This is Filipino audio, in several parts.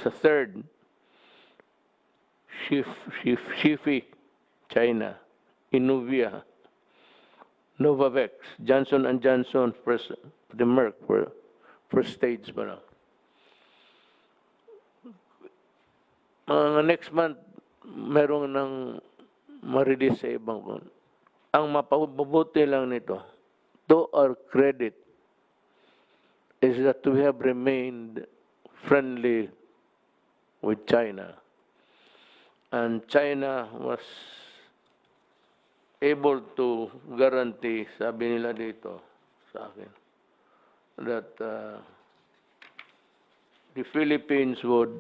sa third, Shifi, China, Inuvia, Novavax, Johnson & Johnson, the Merck, first stage pa na. Next month, meron ng ma-release sa ibang kon. Ang mapabubuti lang nito, to our credit, is that we have remained friendly with China. And China was able to guarantee, sabi nila dito sa akin, that the Philippines would,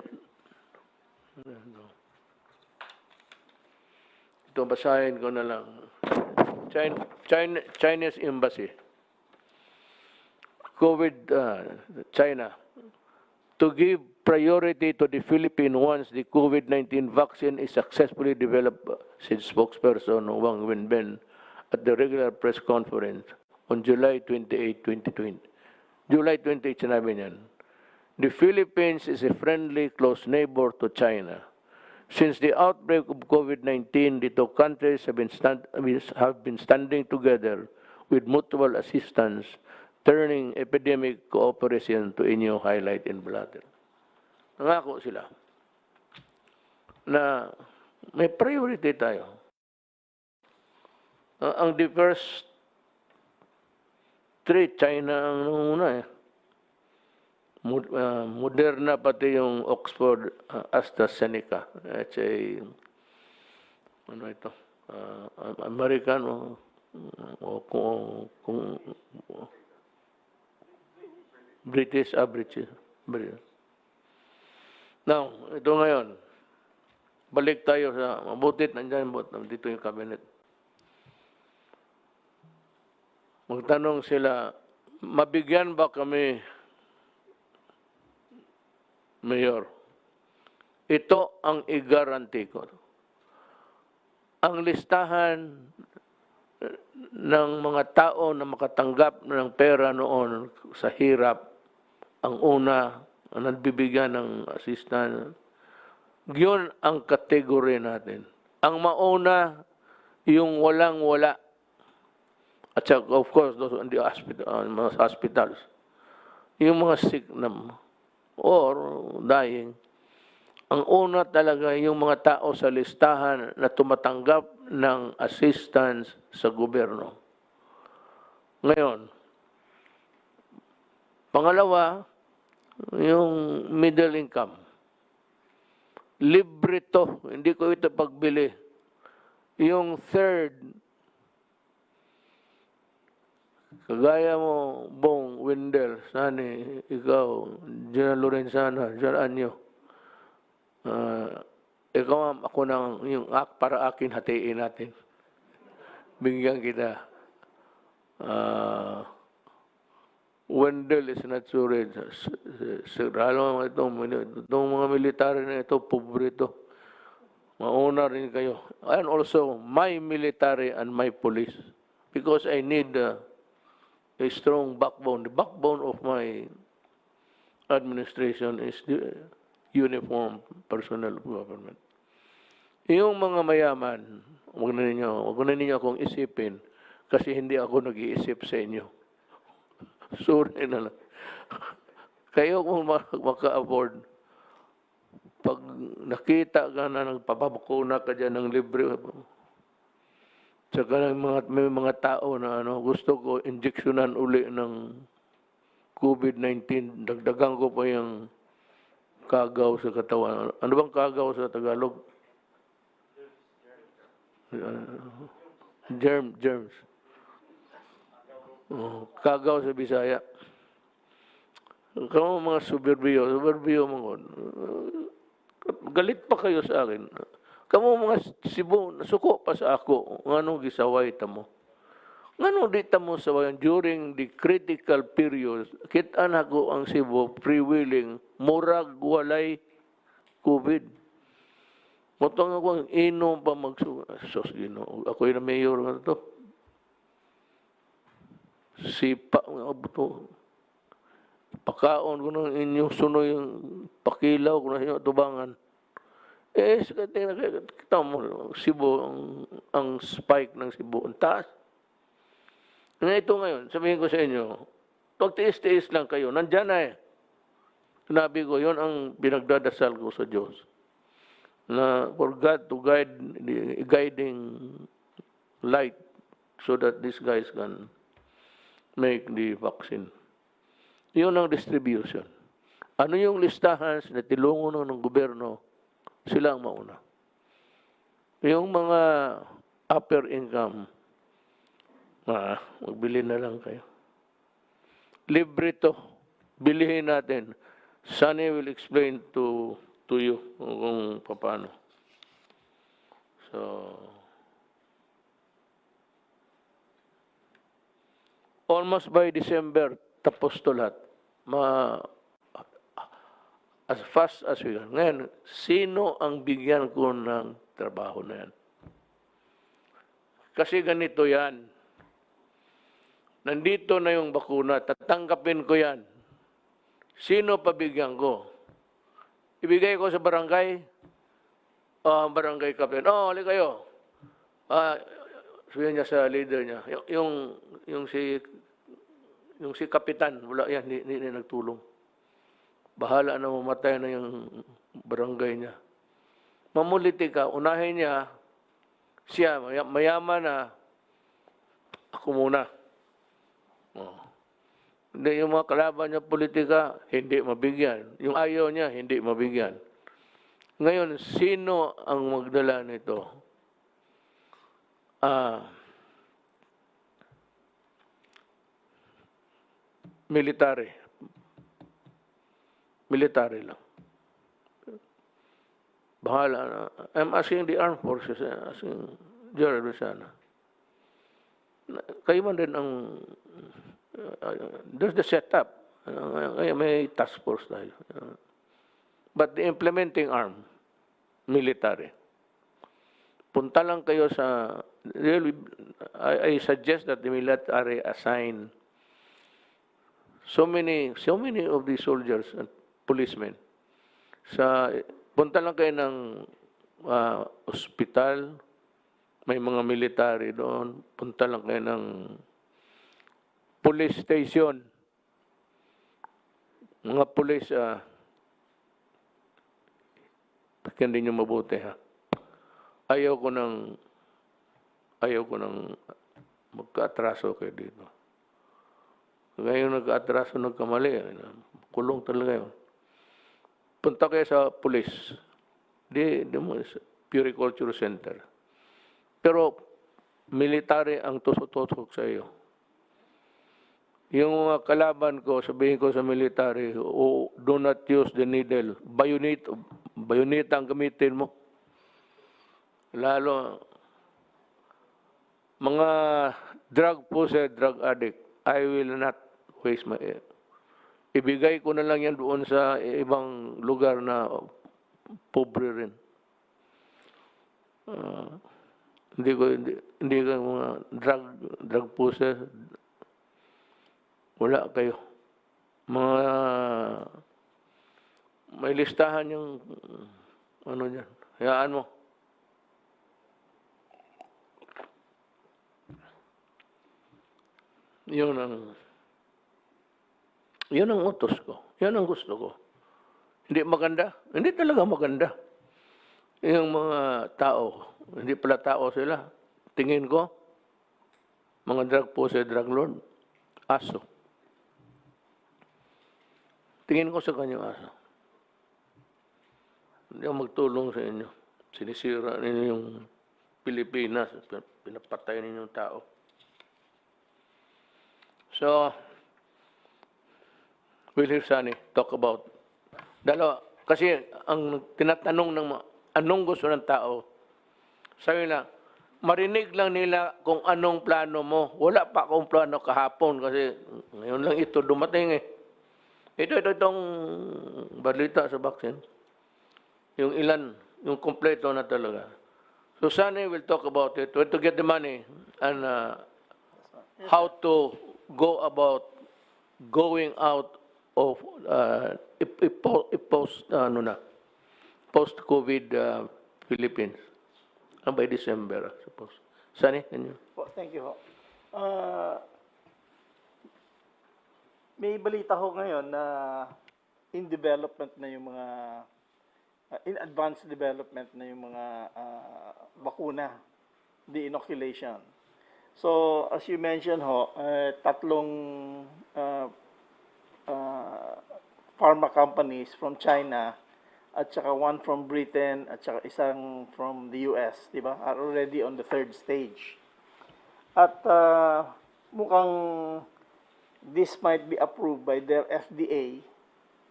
ito basahin ko na lang, Chinese Embassy, China, to give priority to the Philippines once the COVID-19 vaccine is successfully developed, said spokesperson Wang Wenbin at the regular press conference on July 28, 2020. July 28, sinabi niyan, the Philippines is a friendly, close neighbor to China. Since the outbreak of COVID-19, the two countries have been standing together with mutual assistance, turning epidemic cooperation to a new highlight in Blatter. Nangako sila na may priority tayo. Ang the first three, China ang nanguna eh. Moderna pati yung Oxford AstraZeneca. It's a ano ito? American British average. Now, ito ngayon. Balik tayo sa mabutit nandiyan dito yung cabinet. Magtanong sila, mabigyan ba kami, Mayor? Ito ang i-guarantee ko. Ang listahan ng mga tao na makatanggap ng pera noon sa hirap, ang una, ang nagbibigyan ng assistance, yun ang kategory natin. Ang mauna, yung walang-wala. At saka, of course, those in the hospitals. Yung mga sick na or dying. Ang una talaga yung mga tao sa listahan na tumatanggap ng assistance sa gobyerno. Ngayon, pangalawa, yung middle income. Libre to, hindi ko ito pagbili. Yung third, kagaya mo, Bong, Wendell, Sani, ikaw, General Lorenzana, General Anyo, ikaw, ako nang yung para akin, hatiin natin. Bigyan kita. Wendell is not sure. Lalo itong mga military na ito, pobre ito. Mauna rin kayo. And also, my military and my police. Because I need a strong backbone. The backbone of my administration is the uniform personnel of government. Yung mga mayaman, huwag na ninyo akong isipin kasi hindi ako nag-iisip sa inyo. Sorry na lang. Kayo kung maka-afford, pag nakita ka na nagpapabakuna ka dyan ng libre, tsaka may mga tao na gusto ko injeksyonan uli ng COVID-19, dagdagan ko pa yung kagaw sa katawan. Ano bang kagaw sa Tagalog? Germs. Kagaw sa Bisaya. Kamu mga suburbiyo mga galit pa kayo sa akin. Kamu mga Cebu, suko pa sa ako. Anong gisaway tamo? Ngano di tamo sawayan during the critical period, kita na ko ang Cebu freewheeling, murag walay COVID. Motong ako ang inom pa sos Ginoo. Ako yung mayor nga to. Sipa nga buto. pakaon ko ng inyong sunoy yung pakilaw ko na inyo tubangan. Eh, kita mo, Cebu, ang spike ng Cebu, ang taas. Ito ngayon, sabihin ko sa inyo, pagtiis-tiis lang kayo, nandyan na eh. Sinabi ko, yun ang pinagdadasal ko sa Diyos. Na for God to guide the guiding light so that these guys can make the vaccine. Yun ang distribution. Ano yung listahan na tilungon ng gobyerno, sila ang mauna. Yung mga upper income, magbili na lang kayo. Libre to. Bilihin natin. Sunny will explain to you kung paano. So, almost by December, tapos to lahat. As fast as we can. Ngayon, sino ang bigyan ko ng trabaho na yan? Kasi ganito yan. Nandito na yung bakuna, tatanggapin ko yan. Sino pabigyan ko? Ibigay ko sa barangay? Barangay captain. Hali kayo. Sabihin niya sa leader niya. Yung si kapitan, wala yan, hindi nagtulong. Bahala na mamatay na yung barangay niya. Mamuliti ka, unahin niya, siya, mayaman na, ako muna. Hindi, yung mga kalaban niya politika, hindi mabigyan. Yung ayaw niya, hindi mabigyan. Ngayon, sino ang magdala nito? Military. Military lang. Bahala na. I'm asking the armed forces, asking General Rizana. Kayo man din ang there's the setup. May task force tayo. But the implementing arm, military. Punta lang kayo sa, really, I suggest that the military assign so many of the soldiers and policemen. Punta lang kayo ng ospital, may mga military doon. Punta lang kayo ng police station. Mga police, pakyan din nyo mabuti ha. Ayaw ko ng magka-atraso kayo dito. Ngayon nagka-atraso, nagkamali. Kulong talaga yun. Punta kayo sa police. Puriculture Center. Pero military ang tusok-tusok sa iyo. Yung mga kalaban ko, sabihin ko sa military, do not use the needle. Bayonet ang gamitin mo. Lalo, mga drug possessed, drug addict, I will not waste my ibigay ko na lang yan doon sa ibang lugar na pobre rin. Hindi ko mga drug possessed, wala kayo. May listahan yung ano dyan. Hayaan mo. Yun ang utos ko. Yan ang gusto ko. Hindi maganda? Hindi talaga maganda. Yung mga tao, hindi pala tao sila. Tingin ko, mga drug possessed, drug lord, aso. Tingin ko sa kanyang aso. Hindi ako magtulong sa inyo. Sinisira ninyo yung Pilipinas. Pinapatay ninyo yung tao. So, we'll hear Sunny talk about. Kasi ang tinatanong ng anong gusto ng tao, sabi na, marinig lang nila kung anong plano mo. Wala pa akong plano kahapon kasi ngayon lang ito dumating eh. Itong balita sa vaccine. Yung ilan, yung kompleto na talaga. So Sunny will talk about it, where to get the money and how to go about going out of post ano na post-COVID Philippines by December, I suppose. Sunny, can you? Thank you. May balita ho ngayon na in development na yung mga in advanced development na yung mga bakuna, the inoculation. So, as you mentioned ho, tatlong pharma companies from China at saka one from Britain at saka isang from the US, di ba, are already on the third stage. At mukhang this might be approved by their FDA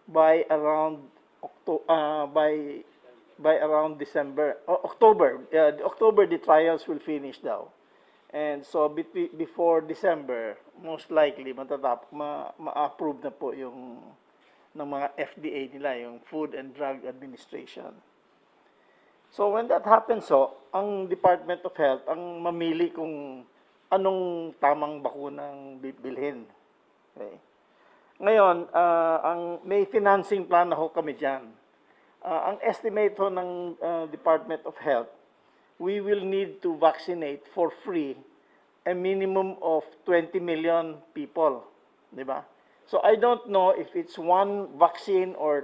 by around by around December, October. October the trials will finish daw. And so before December, most likely ma-approve na po yung ng mga FDA nila, yung Food and Drug Administration. So when that happens, ang Department of Health ang mamili kung anong tamang bakunang bibilhin. Okay. Ngayon, may financing plan na ho kami dyan. Ang estimate ho ng Department of Health, we will need to vaccinate for free a minimum of 20 million people. Di ba? So I don't know if it's one vaccine or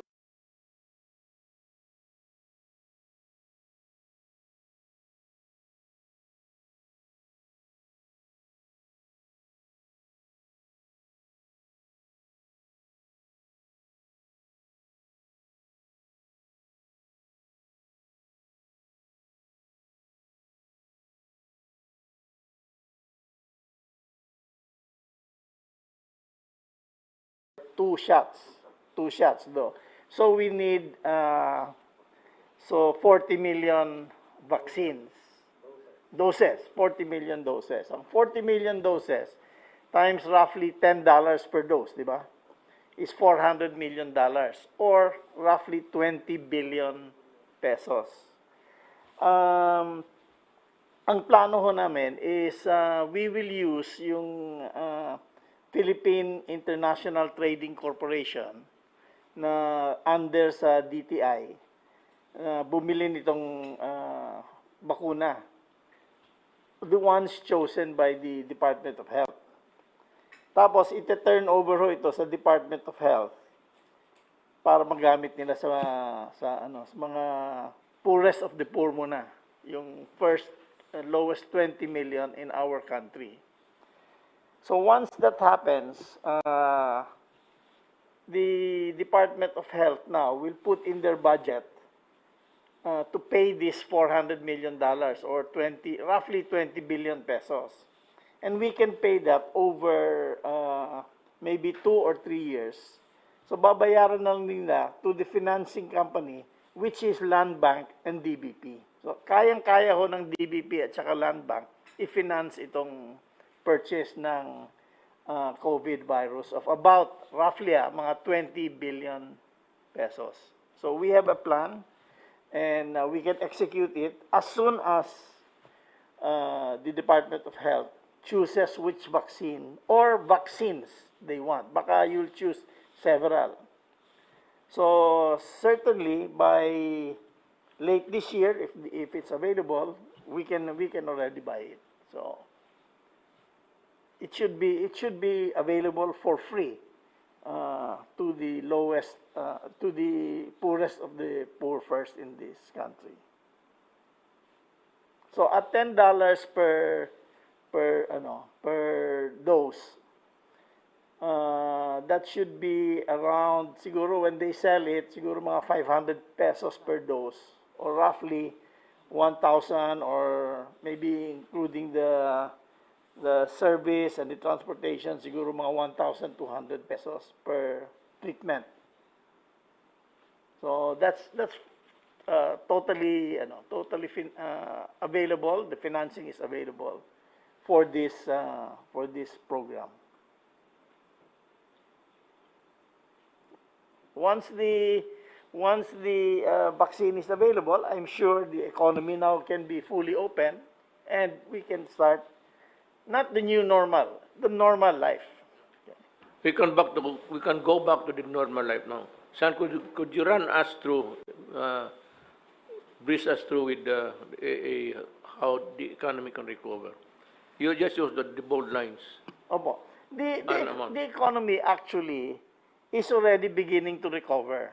two shots though. So we need 40 million vaccines. Doses, 40 million doses. Ang 40 million doses times roughly $10 per dose, di ba? Is $400 million or roughly 20 billion pesos. Ang plano ho namin is we will use yung Philippine International Trading Corporation na under sa DTI bumili nitong bakuna, the ones chosen by the Department of Health. Tapos ite-turn over ho ito sa Department of Health para magamit nila sa mga poorest of the poor muna, yung first lowest 20 million in our country. So once that happens, the Department of Health now will put in their budget to pay this $400 million or roughly 20 billion pesos. And we can pay that over maybe 2 or 3 years. So babayaran lang nila to the financing company, which is Land Bank and DBP. So kayang-kaya ho ng DBP at saka Land Bank i-finance itong purchase ng COVID virus of about roughly mga 20 billion pesos. So we have a plan and we can execute it as soon as the Department of Health chooses which vaccine or vaccines they want. Baka you'll choose several. So certainly by late this year, if it's available, we can already buy it. So it should be available for free to the lowest, to the poorest of the poor first in this country. So at $10 per dose, that should be around, siguro when they sell it, siguro mga 500 pesos per dose, or roughly 1,000, or maybe including the service and the transportation, siguro mga 1,200 pesos per treatment. So that's totally available. The financing is available for this program. Once the vaccine is available, I'm sure the economy now can be fully open and we can start not the new normal, the normal life. we can go back to the normal life now. Son, could you run us through, breeze us through with how the economy can recover? You just use the bold lines. Opo. Ano naman? The economy actually is already beginning to recover.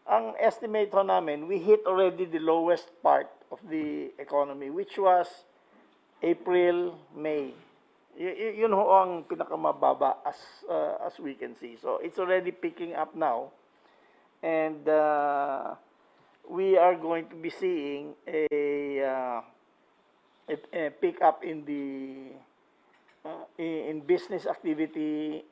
Ang estimate ho namin, we hit already the lowest part of the economy, which was April, May. Yun ho ang pinakamababa as we can see. So it's already picking up now. And we are going to be seeing a pick up in the in business activity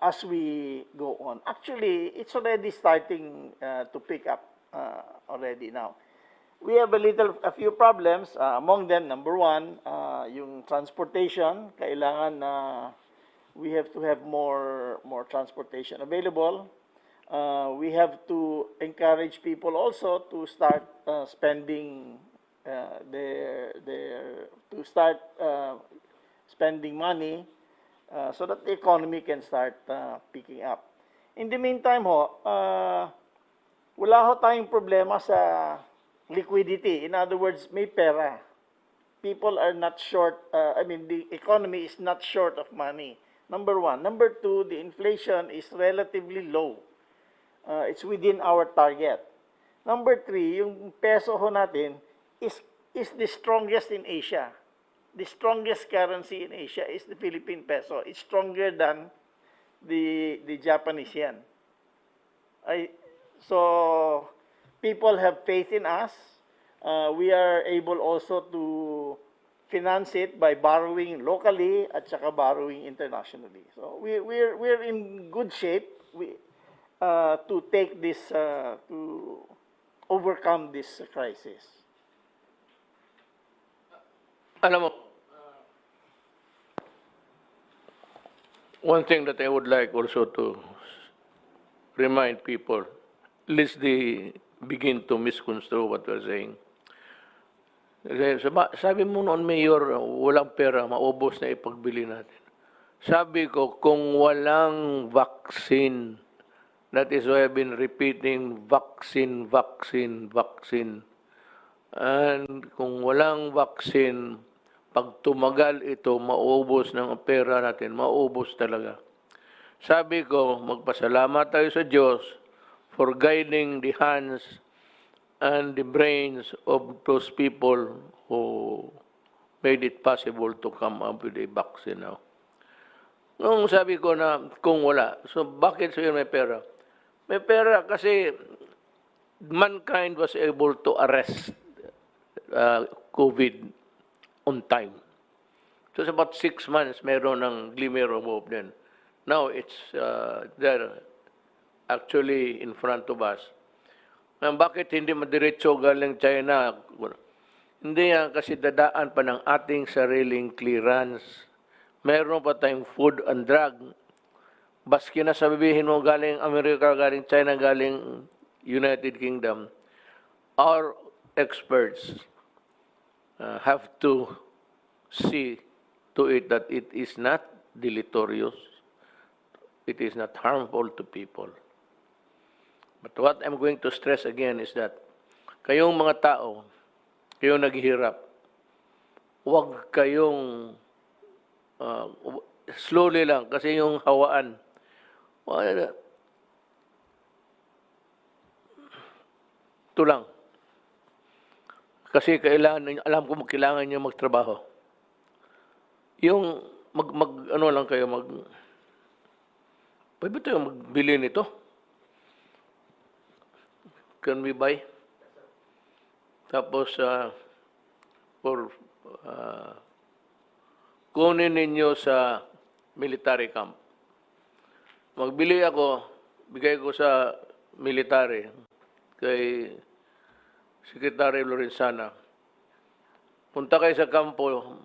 as we go on. Actually, it's already starting to pick up already now. We have a few problems. Among them, number one, yung transportation. Kailangan we have to have more transportation available. We have to encourage people also to start spending spending money so that the economy can start picking up. In the meantime wala ho tayong problema sa liquidity. In other words, may pera. People are not short, the economy is not short of money. Number one. Number two, the inflation is relatively low. It's within our target. Number three, yung peso ho natin is the strongest in Asia. The strongest currency in Asia is the Philippine peso. It's stronger than the Japanese yen. So people have faith in us. We are able also to finance it by borrowing locally at saka borrowing internationally. So we're in good shape to take this to overcome this crisis. Alam mo, one thing that I would like also to remind people, at least they begin to misconstrue what we're saying. Sabi mo noon, Mayor, walang pera, maubos na ipagbili natin. Sabi ko, kung walang vaccine, that is why I've been repeating vaccine, vaccine, vaccine. And kung walang vaccine, pag tumagal ito, maubos ng pera natin, maubos talaga. Sabi ko, magpasalamat tayo sa Diyos for guiding the hands and the brains of those people who made it possible to come up with a vaccine now. Nung sabi ko na kung wala, so bakit sa'yo may pera? May pera kasi mankind was able to arrest COVID on time. So it's about 6 months, meron ng glimmer of hope din. Now it's there actually in front of us. Bakit hindi madiretso galing China? Hindi yan kasi dadaan pa ng ating sariling clearance. Meron pa tayong food and drug. Baski na sabihin mo galing Amerika, galing China, galing United Kingdom, our experts have to see to it that it is not deleterious, it is not harmful to people. But what I'm going to stress again is that kayong mga tao, kayong naghihirap, huwag kayong slowly lang kasi yung hawaan. Ito lang. Kasi kailangan, alam ko kailangan niyo magtrabaho. Yung ano lang kayo pwede tayo magbili nito? Can we buy? Tapos kunin ninyo sa military camp. Magbili ako, bigay ko sa military kay Secretary Lorenzana. Punta kayo sa kampo,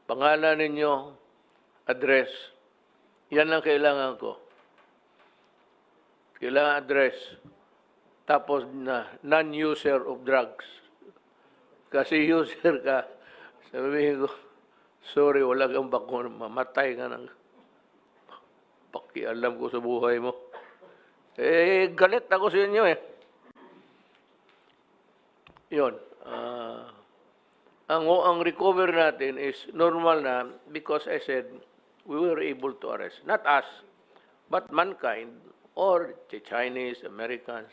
pangalan ninyo, address. Yan ang kailangan ko. Kailangan address. Tapos non-user of drugs. Kasi user ka, sabihin ko, sorry, wala kang bakuna, mamatay ka ng pakialam ko sa buhay mo. Galit ako sa inyo eh. Yun. Ang recover natin is normal na because I said we were able to arrest. Not us, but mankind or the Chinese, Americans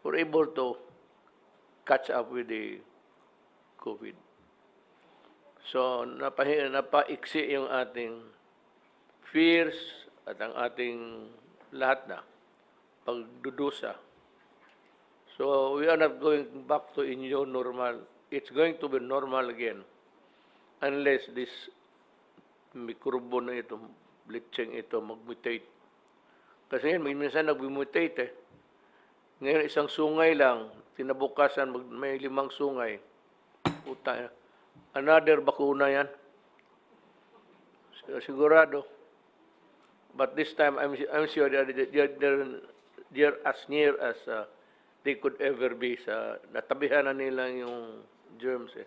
were able to catch up with the COVID. So, napaiksi yung ating fears at ang ating lahat na pagdudusa. So, we are not going back to new normal. It's going to be normal again unless this mikrobo na ito, bleaching ito, mag-mutate. Kasi minsan nag-mutate eh. Ngayon, isang sungay lang, tinabukasan, may 5 sungay. Puta, another bakuna yan. Sigurado. But this time, I'm sure they're as near as they could ever be. Natabihan na nila yung germs eh.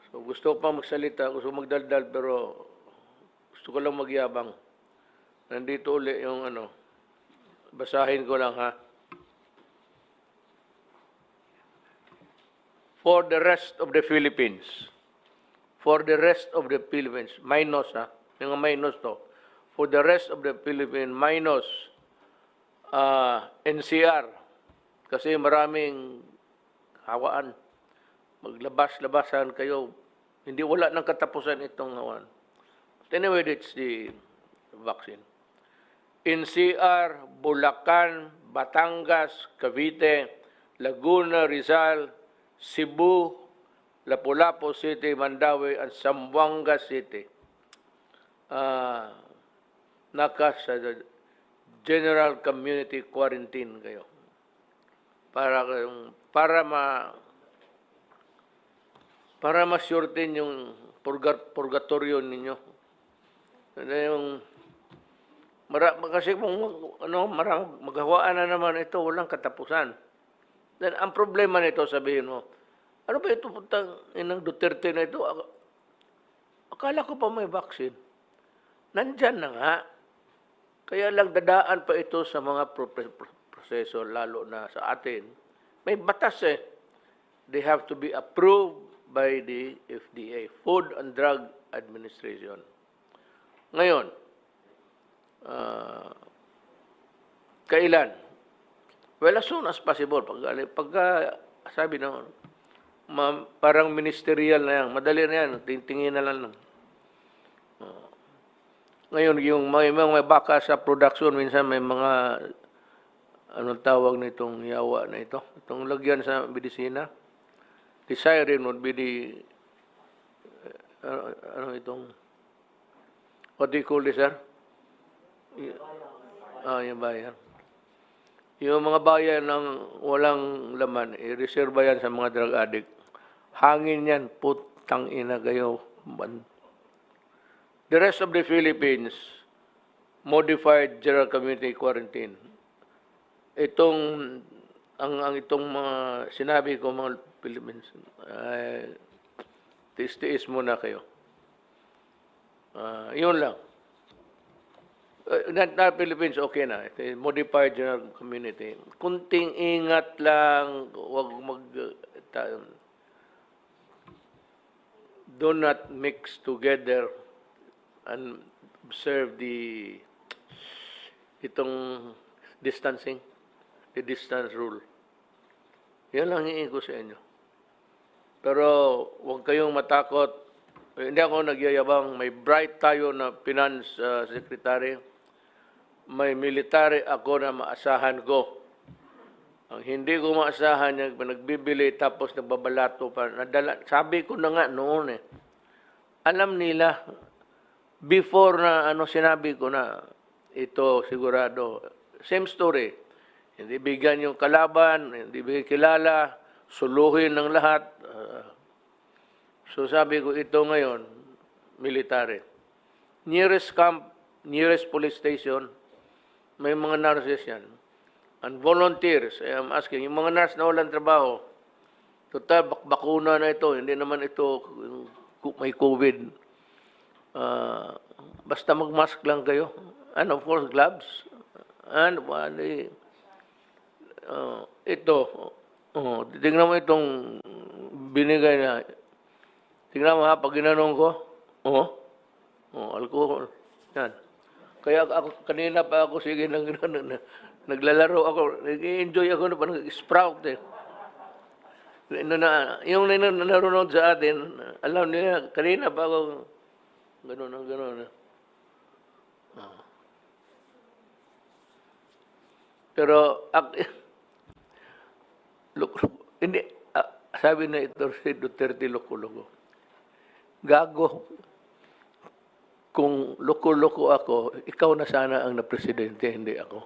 So gusto ko pa magsalita, gusto ko magdaldal, pero gusto ko lang magyabang. Nandito uli yung basahin ko lang ha. For the rest of the Philippines. For the rest of the Philippines. Minus ha. Yung minus to. For the rest of the Philippines, minus NCR. Kasi maraming hawaan. Maglabas-labasan kayo. Hindi wala nang katapusan itong hawaan. But anyway, it's the vaccine. NCR, Bulacan, Batangas, Cavite, Laguna, Rizal, Cebu, Lapu-Lapu City, Mandawi, at Zamboanga City. Sa general community quarantine kayo. Para ma-shorten yung purgatorio ninyo. Kasi kung maghawaan na naman ito, walang katapusan. Then, ang problema nito, sabihin mo, ano ba ito putang inang Duterte na ito? Akala ko pa may vaccine. Nandyan na nga. Kaya lang dadaan pa ito sa mga proseso, lalo na sa atin. May batas eh. They have to be approved by the FDA, Food and Drug Administration. Ngayon, kailan? Well, as soon as possible. Pagka sabi na, parang ministerial na yan, madali na yan, tingin na lang. Ngayon, yung may baka sa production, minsan may mga, anong tawag na itong yawa na ito? Itong lagyan sa medisina. The siren would be the, what do you call this, sir? Yung bayan. Yung mga bayan ng walang laman, i-reserve yan sa mga drug addict. Hangin yan, putang ina kayo. The rest of the Philippines, modified general community quarantine. Itong mga sinabi ko mga Philippines, tiis-tiis muna kayo. Yun lang. Not Philippines, okay na. Modified general community. Kunting ingat lang, wag do not mix together and observe itong distancing, the distance rule. Yan lang hihingi ko sa inyo. Pero huwag kayong matakot. Hindi ako nagyayabang. May bright tayo na finance secretary. May military ako na maasahan ko. Ang hindi ko maasahan niya, nagbibili tapos nagbabalato pa. Sabi ko na nga noon eh. Alam nila, before na sinabi ko na ito sigurado. Same story. Hindi bigyan yung kalaban, hindi bigyan kilala, suluhin ng lahat. So sabi ko ito ngayon, military. Nearest camp, nearest police station, may mga nurses yan. And volunteers, I am asking, yung mga nurse na walang trabaho, total, bakuna na ito, hindi naman ito may COVID. basta mag-mask lang kayo. And of course, gloves. And ito, tingnan mo itong binigay na, tingnan mo ha, pag ginanong ko, alcohol. Yan. Kaya ako, kanina pa ako, sige, naglalaro ako, nag-enjoy ako na parang sprout eh. Yung nanonood sa atin, alam nila, kanina pa ako, gano'n. Pero, hindi, sabi na ito si Duterte, loko-loko. Gago. Kung loko-loko ako, ikaw na sana ang na-presidente, hindi ako.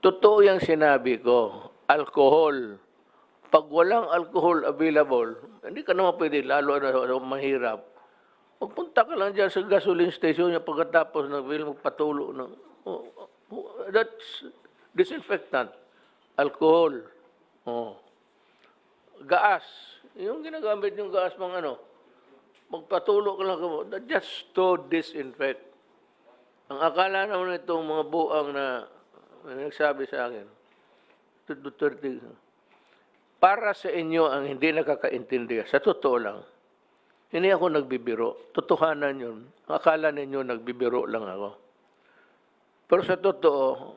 Totoo yung sinabi ko, alcohol. Pag walang alcohol available, hindi ka naman pwede, lalo na mahirap. Magpunta ka lang dyan sa gasoline station niya pagkatapos magpatulo ng... that's disinfectant. Alcohol. Gas. Yung ginagamit yung gas mga magpatulo ka lang ka mo. Just to disinfect. Ang akala naman itong mga buang na nagsabi sa akin, Duterte, para sa inyo ang hindi nakakaintindi, sa totoo lang, hindi ako nagbibiro. Totohanan yun. Akala ninyo nagbibiro lang ako. Pero sa totoo,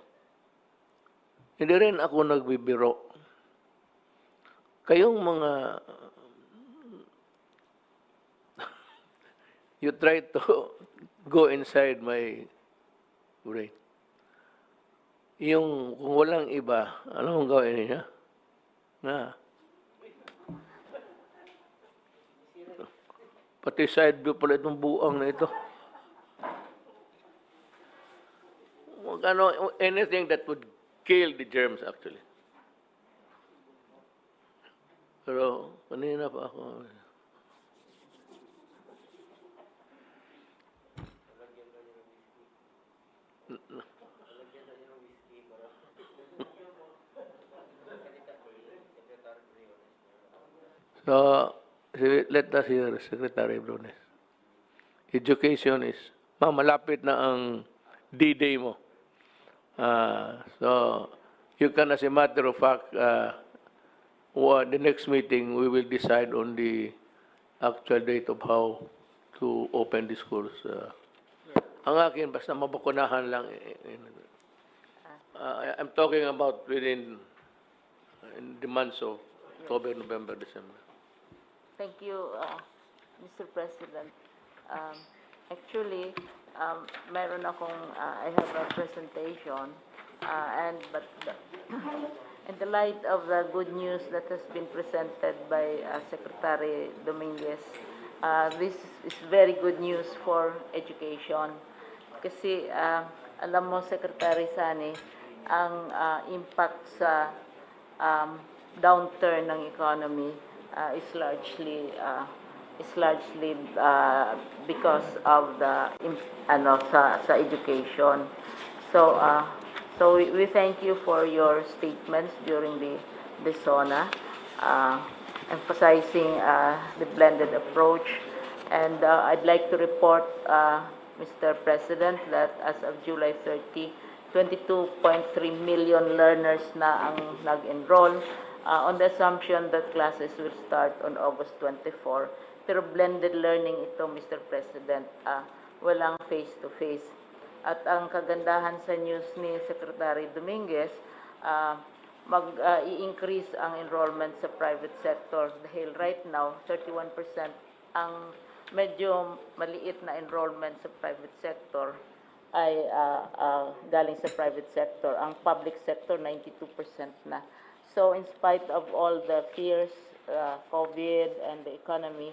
hindi rin ako nagbibiro. Kayong mga you try to go inside my brain. Yung kung walang iba, ano kung gawin niya? Pati side view pala itong buang na ito. Anything that would kill the germs actually. Pero kanina pa ako. So, let us hear Secretary Brunes. Education is, malapit na ang D-Day mo. So, you can, as a matter of fact, the next meeting, we will decide on the actual date of how to open the schools. Ang akin, basta mabakunahan lang. I'm talking about within in the months of October, November, December. Thank you, Mr. President. Actually, meron akong, I have a presentation, but in the light of the good news that has been presented by Secretary Dominguez, this is very good news for education. Kasi, alam mo, Secretary Sani, ang impact sa downturn ng economy is largely because of the sa education. So we thank you for your statements during the SONA, emphasizing the blended approach, and I'd like to report, Mr. President, that as of July 30, 22.3 million learners na ang nag-enroll, on the assumption that classes will start on August 24. Pero blended learning ito, Mr. President, walang face-to-face. At ang kagandahan sa news ni Secretary Dominguez, mag-i-increase ang enrollment sa private sector dahil right now, 31% ang medyo maliit na enrollment sa private sector ay galing sa private sector. Ang public sector, 92% na. So in spite of all the fears, COVID and the economy,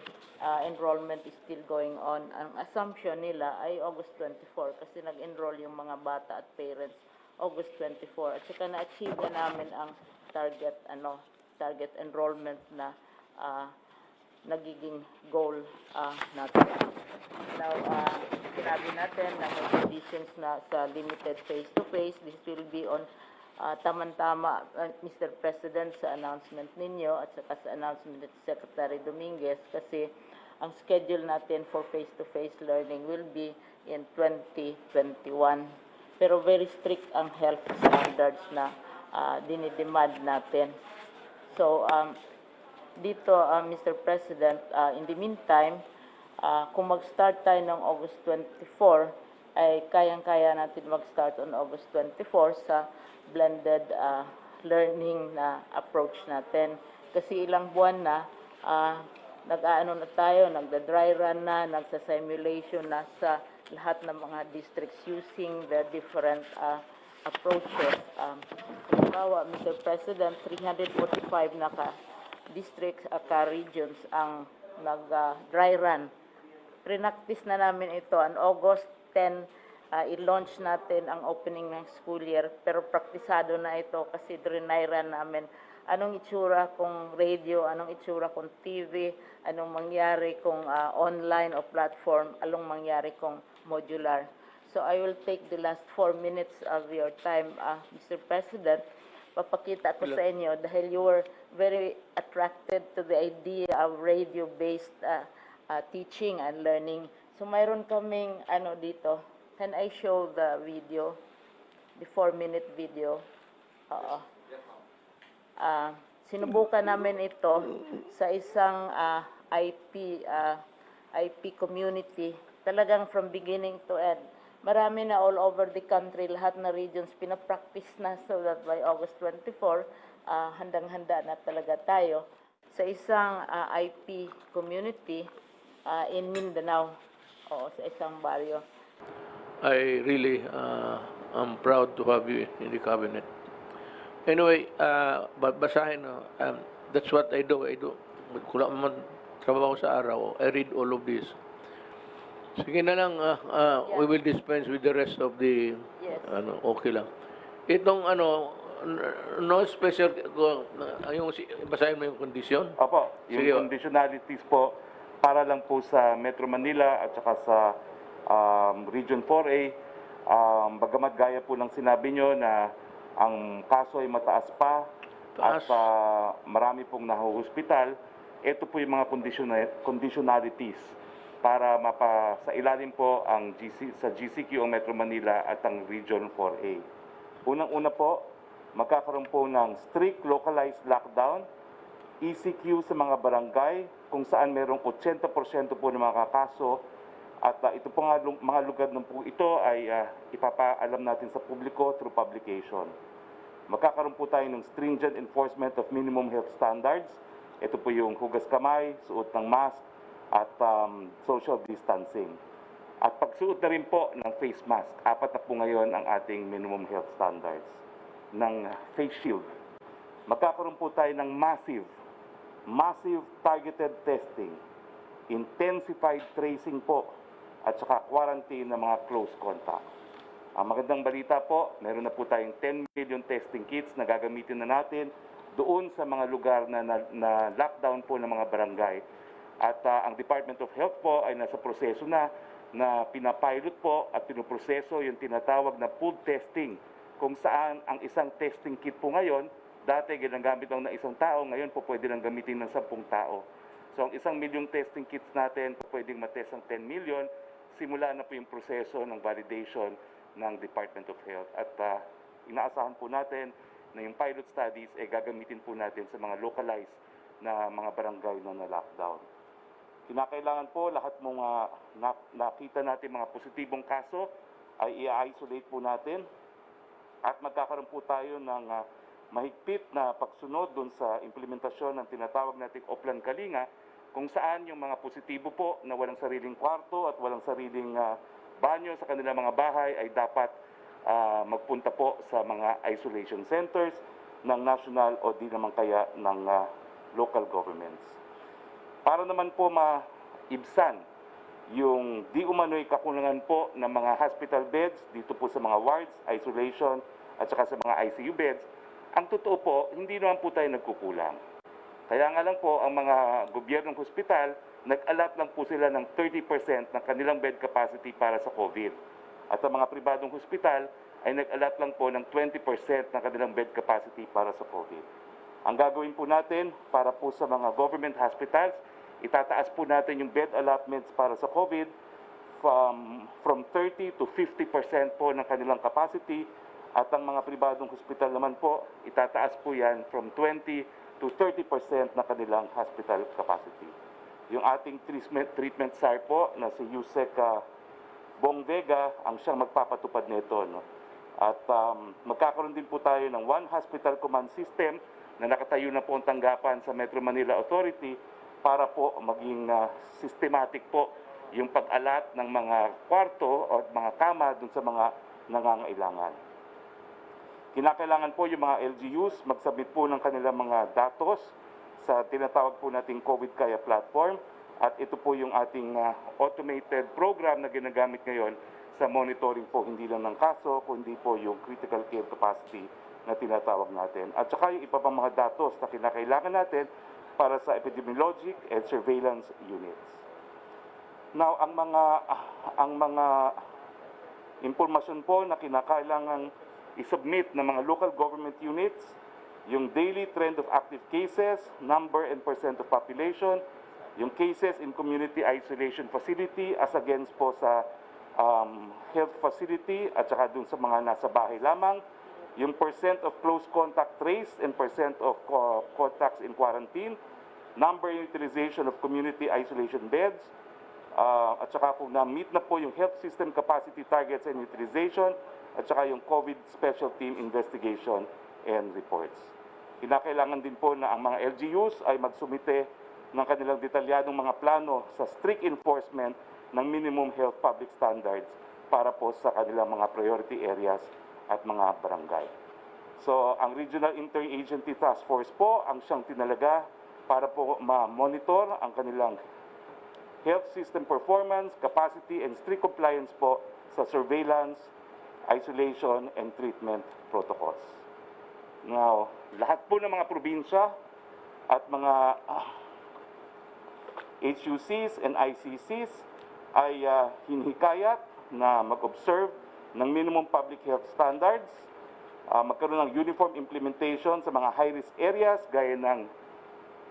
enrollment is still going on. Ang assumption nila ay August 24 kasi nag-enroll yung mga bata at parents August 24. At saka na-achieve na namin ang target enrollment na nagiging goal natin. Now, sinabi natin na may conditions na sa limited face-to-face. This will be on tama-tama, Mr. President, sa announcement ninyo at saka sa announcement ni Secretary Dominguez kasi ang schedule natin for face-to-face learning will be in 2021. Pero very strict ang health standards na dinidemand natin. So, dito, Mr. President, in the meantime, kung mag-start tayo ng August 24, ay kayang-kaya natin mag-start on August 24 sa blended learning na approach natin. Kasi ilang buwan na, nag-aano na tayo, nagda-dry run na, nagsa-simulation na sa lahat ng mga districts using the different approaches. Halimbawa, Mr. President, 345 na districts regions ang nag-dry run. Prinactice na namin ito. On August 10, i-launch natin ang opening ng school year. Pero praktisado na ito kasi dry run namin. Anong itsura kung radio, anong itsura kung TV, anong mangyari kung online o platform, anong mangyari kung modular. So I will take the last 4 minutes of your time, Mr. President. Papakita ko sa inyo dahil you were very attracted to the idea of radio-based teaching and learning. So mayroon kaming dito. Can I show the video? The 4-minute video. Oo. Sinubukan namin ito sa isang IP community. Talagang from beginning to end. Marami na all over the country, lahat na regions pinapractice na so that by August 24, handang-handa na talaga tayo sa isang IP community in Mindanao, o sa isang baryo. I really am proud to have you in the cabinet. Anyway, basahin, that's what I do. Kung man trabaho sa araw, I read all of this. Sige na lang, we will dispense with the rest of the, Yes. Okay lang. Itong no special, basahin mo yung kondisyon? Opo, yung Sige. conditionalities po para lang po sa Metro Manila at saka sa Region 4A. Bagamat gaya po ng sinabi nyo na ang kaso ay mataas pa Taas. at marami pong nahuhospital, ito po yung mga conditionalities para sa ilalim po ang sa GCQ ang Metro Manila at ang Region 4A. Unang-una po, magkakaroon po ng strict localized lockdown, ECQ sa mga barangay kung saan merong 80% po ng mga kaso at ito po nga mga lugar na po ito ay ipapaalam natin sa publiko through publication. Magkakaroon po tayo ng stringent enforcement of minimum health standards. Ito po yung hugas kamay, suot ng mask, at social distancing. At pagsuot na rin po ng face mask. 4 na po ngayon ang ating minimum health standards ng face shield. Magkakaroon po tayo ng massive targeted testing, intensified tracing po, at saka quarantine ng mga close contact. Ang magandang balita po, meron na po tayong 10 million testing kits na gagamitin na natin doon sa mga lugar na lockdown po ng mga barangay. At ang Department of Health po ay nasa proseso na pinapilot po at pinoproseso yung tinatawag na pooled testing, kung saan ang isang testing kit po ngayon, dati ginagamit lang ng isang tao, ngayon po pwede lang gamitin ng 10 tao. So ang 1 milyong testing kits natin, pwedeng matest ang 10 million, simula na po yung proseso ng validation ng Department of Health. At inaasahan po natin na yung pilot studies ay gagamitin po natin sa mga localized na mga barangay na na-lockdown. Kinakailangan po lahat mga nakita natin mga positibong kaso ay i-isolate po natin at magkakaroon po tayo ng mahigpit na pagsunod dun sa implementasyon ng tinatawag nating Oplan Kalinga, kung saan yung mga positibo po na walang sariling kwarto at walang sariling banyo sa kanilang mga bahay ay dapat magpunta po sa mga isolation centers ng national o di naman kaya ng local governments. Para naman po maibsan yung di umano'y kakulangan po ng mga hospital beds dito po sa mga wards, isolation at saka sa mga ICU beds, ang totoo po, hindi naman po tayo nagkukulang. Kaya nga lang po, ang mga gobyernong hospital, nag-allot lang po sila ng 30% ng kanilang bed capacity para sa COVID. At ang mga pribadong hospital ay nag-allot lang po ng 20% ng kanilang bed capacity para sa COVID. Ang gagawin po natin para po sa mga government hospitals, itataas po natin yung bed allotments para sa COVID from 30 to 50% po ng kanilang capacity, at ang mga pribadong hospital naman po, itataas po yan from 20 to 30% na kanilang hospital capacity. Yung ating treatment SAR po na si Yusek Bong Vega ang siyang magpapatupad nito, no? At magkakaroon din po tayo ng one hospital command system na nakatayo na po ang tanggapan sa Metro Manila Authority para po maging systematic po yung pag-alat ng mga kwarto o mga kama dun sa mga nangangailangan. Kinakailangan po yung mga LGUs magsubmit po ng kanilang mga datos sa tinatawag po nating COVID Kaya platform, at ito po yung ating automated program na ginagamit ngayon sa monitoring po hindi lang ng kaso, kundi po yung critical care capacity na tinatawag natin. At saka yung iba pang mga datos na kinakailangan natin para sa epidemiologic and surveillance units. Now, ang mga impormasyon po na kinakailangan i-submit ng mga local government units, yung daily trend of active cases, number and percent of population, yung cases in community isolation facility as against po sa health facility at saka dun sa mga nasa bahay lamang, yung percent of close contact traced and percent of contacts in quarantine, number and utilization of community isolation beds, at saka kung na-meet na po yung health system capacity targets and utilization, at saka yung COVID Special Team Investigation and Reports. Kinakailangan din po na ang mga LGUs ay magsumite ng kanilang detalyadong mga plano sa strict enforcement ng minimum health public standards para po sa kanilang mga priority areas at mga barangay. So, ang Regional Interagency Task Force po ang siyang tinalaga para po ma-monitor ang kanilang health system performance, capacity, and strict compliance po sa surveillance, isolation, and treatment protocols. Now, lahat po ng mga probinsya at mga HUCs and ICCs ay hinihikayat na mag-observe ng minimum public health standards, magkaroon ng uniform implementation sa mga high-risk areas gaya ng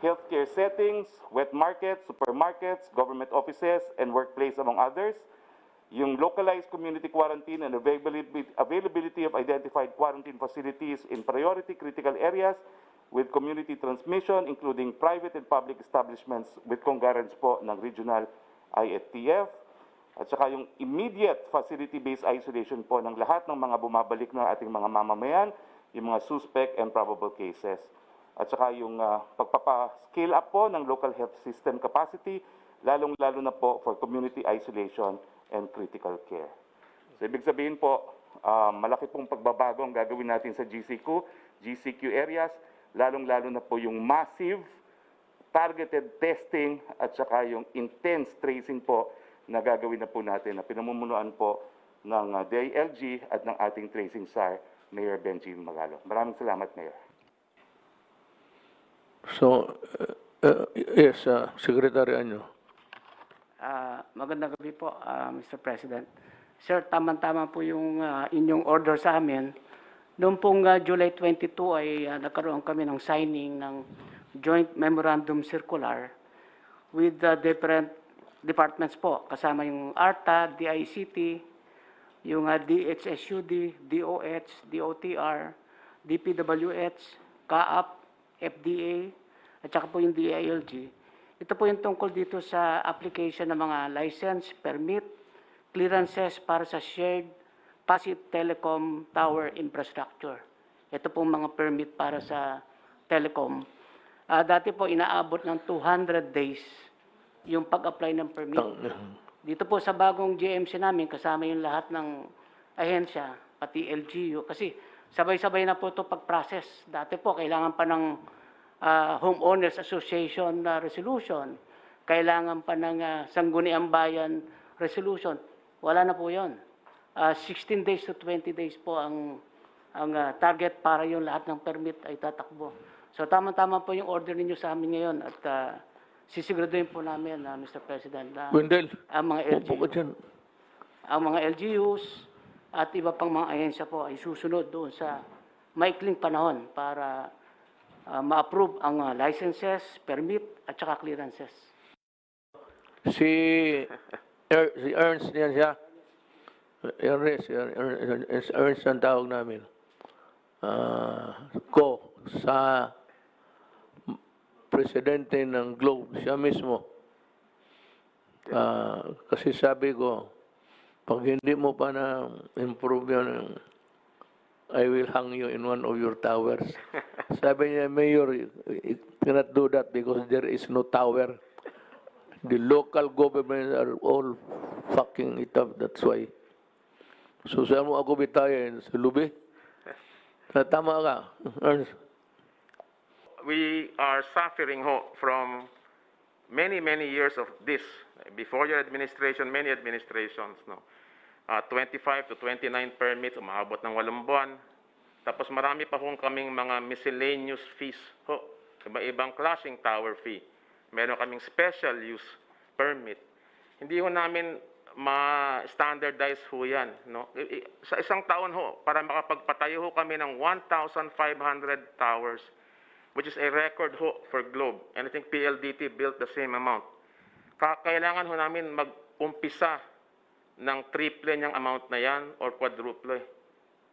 healthcare settings, wet markets, supermarkets, government offices, and workplace among others, yung localized community quarantine and availability of identified quarantine facilities in priority critical areas with community transmission, including private and public establishments with concurrence po ng regional IATF, at saka yung immediate facility-based isolation po ng lahat ng mga bumabalik na ating mga mamamayan, yung mga suspect and probable cases. At saka yung pagpapa-scale up po ng local health system capacity, lalong-lalo na po for community isolation and critical care. So, ibig sabihin po, malaki pong pagbabago ang gagawin natin sa GCQ areas, lalong-lalo na po yung massive targeted testing at saka yung intense tracing po na gagawin na po natin na pinamumunuan po ng DILG at ng ating tracing SAR, Mayor Benjin Magalo. Maraming salamat, Mayor. So, yes, Secretary Anyo. Magandang gabi po, Mr. President. Sir, tama-tama po yung inyong order sa amin. Noong pong July 22 ay nagkaroon kami ng signing ng Joint Memorandum Circular with the different departments po. Kasama yung ARTA, DICT, yung DHSUD, DOH, DOTR, DPWH, CAAP, FDA, at saka po yung DILG. Ito po yung tungkol dito sa application ng mga license, permit, clearances para sa shared passive telecom tower infrastructure. Ito po mga permit para sa telecom. Dati po inaabot ng 200 days yung pag-apply ng permit. Dito po sa bagong GMC namin, kasama yung lahat ng ahensya, pati LGU, kasi sabay-sabay na po ito pag-process. Dati po, kailangan pa ng Homeowners Association resolution, kailangan pa ng Sangguniang Bayan resolution. Wala na po yun. 16 days to 20 days po ang target para yung lahat ng permit ay tatakbo. So tama-tama po yung order ninyo sa amin ngayon at sisiguraduhin po namin, Mr. President, na Wendell, ang mga LGUs at iba pang mga ahensya po ay susunod doon sa maikling panahon para ma-approve ang licenses, permit at saka clearances. Si, si Ernst yan siya. Ernst ang tawag namin. Ko sa presidente ng Globe, siya mismo. Kasi sabi ko, pag hindi mo pa na improve yun, I will hang you in one of your towers. Sabi niya, Mayor, you cannot do that because there is no tower. The local governments are all fucking it up, that's why. So saan mo ako bitayin? Sa lubi? Tama ka, Ernst. We are suffering from many years of this. Before your administration, many administrations, no? 25 to 29 permits, umaabot ng 8 buwan. Tapos marami pa hong kaming mga miscellaneous fees ho. Iba-ibang klaseng tower fee. Meron kaming special use permit. Hindi ho namin ma-standardize ho yan. No? Sa isang taon ho, para makapagpatayo ho kami ng 1,500 towers, which is a record ho for Globe. And I think PLDT built the same amount. Kailangan ho namin mag-umpisa ng triple niyang amount na yan or quadruple.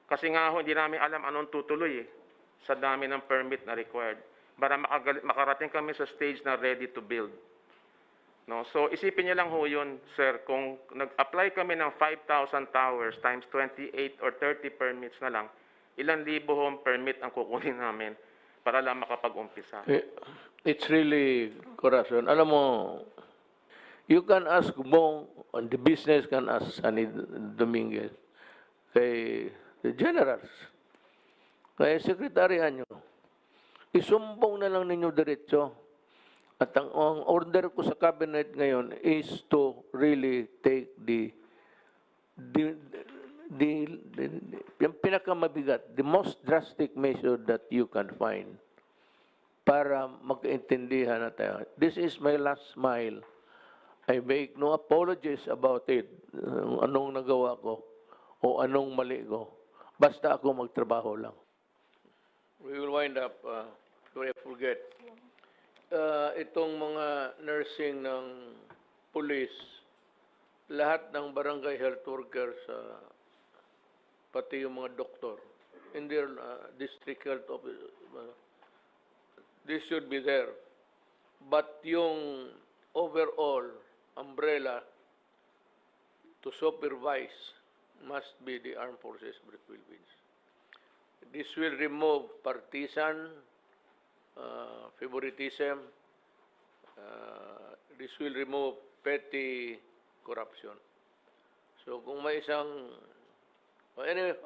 Kasi nga ho, hindi namin alam anong tutuloy sa dami ng permit na required para makarating kami sa stage na ready to build. No? So isipin niyo lang ho yun, sir, kung nag-apply kami ng 5,000 towers times 28 or 30 permits na lang, ilang libo hong permit ang kukunin namin para lang makapag-umpisa. It's really corruption. Alam mo, you can ask Bong, and the business can ask Sunny Dominguez, kay the generals, kay sekretarya nyo, isumbong na lang ninyo diretso. At ang order ko sa cabinet ngayon is to really take yung pinakamabigat, the most drastic measure that you can find para magkaintindihan na tayo. This is my last mile. I make no apologies about it, anong nagawa ko o anong mali ko. Basta ako magtrabaho lang. We will wind up, before I forget. Itong mga nursing ng police, lahat ng barangay health workers, pati yung mga doktor, in their district health office, this should be there. But yung overall umbrella to supervise must be the Armed Forces of the Philippines. This will remove partisan favoritism. This will remove petty corruption. So kung may isang anyway,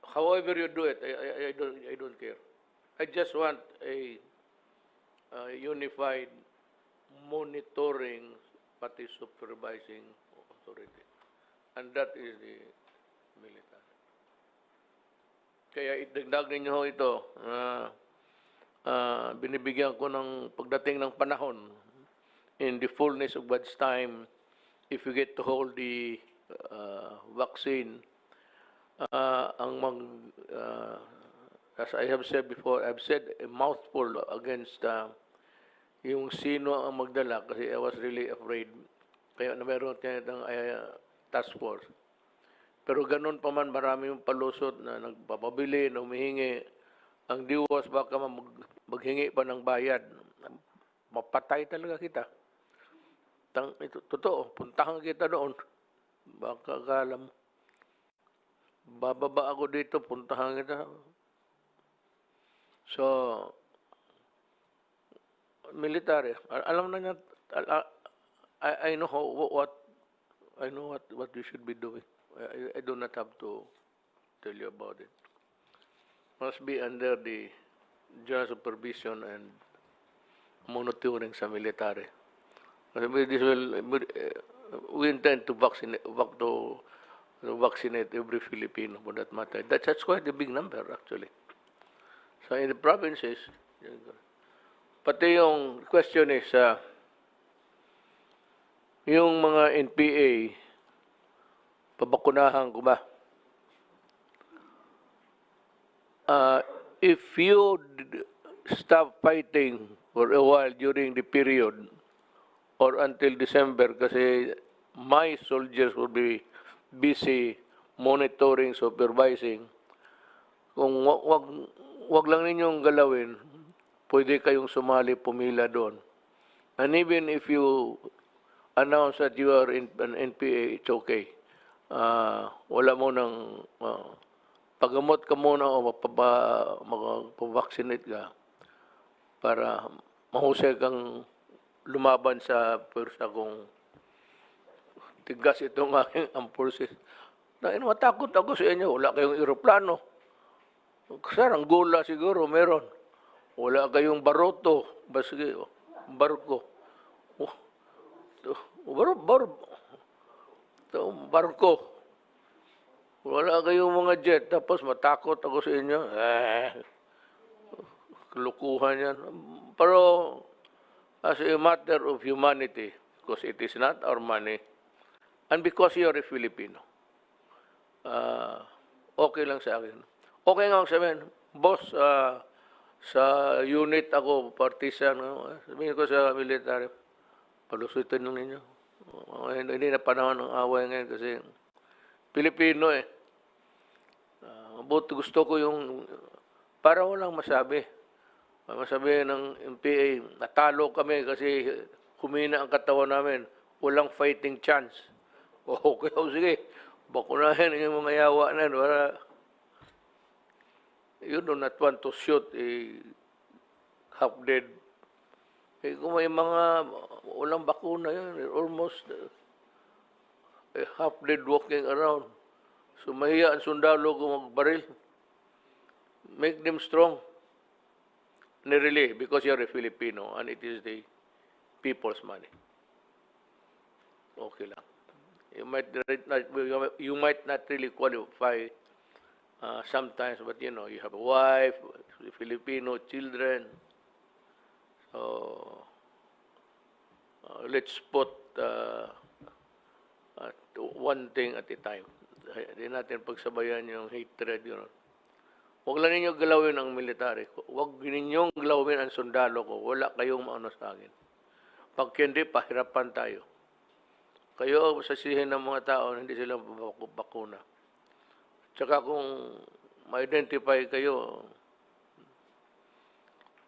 however you do it, I don't care. I just want a unified monitoring pati supervising authority. And that is the military. Kaya idagdag ninyo ito, binibigyan ko ng pagdating ng panahon, in the fullness of God's time, if you get to hold the vaccine, as I have said before, I've said a mouthful against yung sino ang magdala kasi I was really afraid. Kaya na meron tinatang task force. Pero ganun pa man, marami yung palusot na nagpapabili, na humihingi. Ang diwas baka maghingi pa ng bayad. Mapatay talaga kita. Ito, totoo, puntahan kita doon. Baka akala mo. Bababa ako dito, puntahan kita. So, military, alam na niya, I know what you should be doing. I do not have to tell you about it. Must be under the general supervision and monitoring sa military. We intend to vaccinate every Filipino for that matter. That's quite a big number actually. So in the provinces, pati yung question is, yung mga NPA, pabakunahan ko ba? If you stop fighting for a while during the period or until December kasi my soldiers will be busy monitoring, supervising. Kung wag lang ninyong galawin, pwede kayong sumali, pumila doon. And even if you announce that you are in an NPA, it's okay. Wala mo nang pagamot ka muna o magpa-vaccinate ka para mahusay kang lumaban sa pwersa kung tigas itong aking armed forces. Matakot ako sa inyo, wala kayong eroplano. Saranggola siguro meron. Wala kayong baroto, barko. Barko. Wala kayong mga jet, tapos matakot ako sa inyo. Kalukuhan yan. Pero, as a matter of humanity, because it is not our money, and because you're a Filipino, okay lang sa akin. Okay nga sabihin, boss, sa unit ako, partisan, sabihin ko sa military, palusutin lang ninyo. Hindi na panahon ng away ngayon kasi Pilipino eh. But gusto ko yung, para walang masabi. Masabi ng MPA, natalo kami kasi humina ang katawan namin. Walang fighting chance. Okay, sige. Bakunahin yung mga yawa na yun. Para, you do not want to shoot a half-dead. Kung may mga walang bakuna yun, almost a half-dead walking around. So mahiya ang sundalo kung magbaril. Make them strong. And really, because you're a Filipino and it is the people's money. Okay lang. You might not really qualify sometimes, but you know, you have a wife, Filipino children. So let's put one thing at a time. Hindi natin pagsabayan yung hatred, yun. Huwag lang ninyo galawin ang military ko. Huwag ninyong galawin ang sundalo ko. Wala kayong maano sa akin. Pag hindi, pahirapan tayo. Kayo, sasihin ng mga tao, hindi sila bakuna. Tsaka kung ma-identify kayo,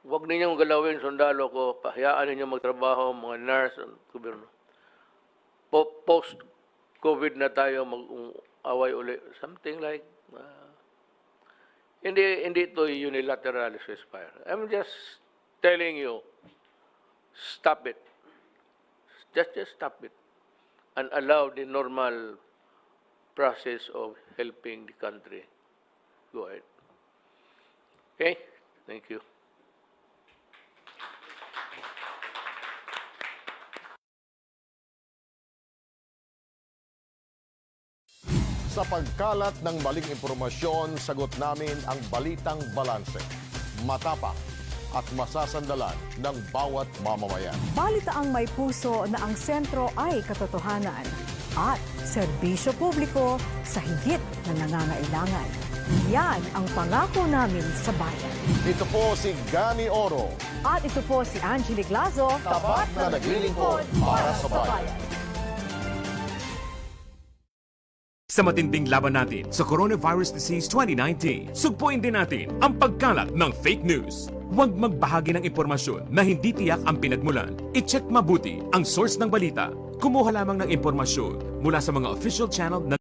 huwag ninyong galawin sundalo ko. Pahayaan ninyo magtrabaho, mga nurse, gobyerno. Post-COVID na tayo, mag-away uli. Something like, hindi ito unilateral ceasefire. I'm just telling you, stop it. Just stop it. And allow the normal process of helping the country. Go ahead. Okay? Thank you. Sa pagkalat ng maling impormasyon, sagot namin ang balitang balanse, matapak at masasandalan ng bawat mamamayan. Balitaang may puso na ang sentro ay katotohanan at serbisyo publiko sa higit na nangangailangan. Yan ang pangako namin sa bayan. Ito po si Gani Oro. At ito po si Angelique Lazo, Tapat na naglilingkod para sa bayan. Sa matinding laban natin sa Coronavirus Disease 2019, sugpuin din natin ang pagkalat ng fake news. Huwag magbahagi ng impormasyon na hindi tiyak ang pinagmulan. I-check mabuti ang source ng balita. Kumuha lamang ng impormasyon mula sa mga official channel na